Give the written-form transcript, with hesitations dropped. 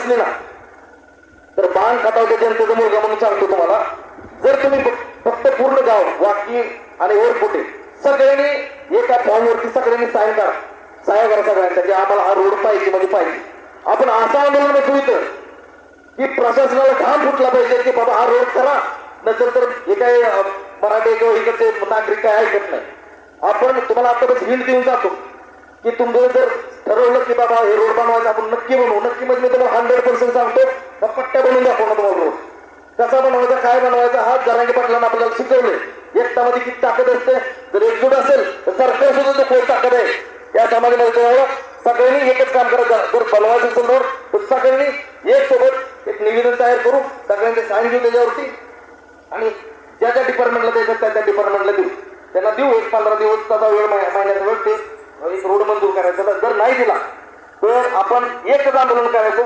नसली ना तर बाण खातावते जनतेचा मुलगा म्हणून सांगतो तुम्हाला. जर तुम्ही फक्त पूर्ण गाव वाकी आणि ओरपोटे सगळ्यांनी एका फॉर्मवरती सगळ्यांनी साईन करा, साया करा सगळ्यांच्या की आम्हाला हा रोड पाहिजे म्हणजे पाहिजे. आपण असं आंदोलन बसू इथं की प्रशासनाला घाम फुटला पाहिजे की बाबा हा रोड करा, नसेल तर हे काही मराठी किंवा इकडचे नागरिक काय ऐकत नाही. आपण तुम्हाला आता बस हिंट देऊन जातो की तुमचं जर ठरवलं की बाबा हे रोड बनवायचं आपण नक्की बनवू, नक्की म्हणजे मी तुम्हाला 100% सांगतो मग पट्ट्या बनवून दाखवणार तुम्हाला रोड कसा बनवायचा काय बनवायचा. हा जरांगे पाटलांना आपल्याला शिकवले. एकट्यामध्ये किती ताकद असते, जर एकजूट असेल तर सरकार सुद्धा खूप ताकद आहे या समाजामध्ये. सगळ्यांनी एकच काम करायचं, जर बनवायचं असेल रोड तर सगळ्यांनी एक सोबत एक निवेदन तयार करू, सगळ्यांचे साईन घेऊ त्याच्यावरती आणि ज्या ज्या डिपार्टमेंटला द्यायचं त्या डिपार्टमेंटला देऊ, त्यांना देऊ. एक 15 दिवसाचा वेळ महिन्याचा वेळ ते एक रोड मंजूर करायचा. जर नाही दिला तर आपण एकच आंदोलन करायचं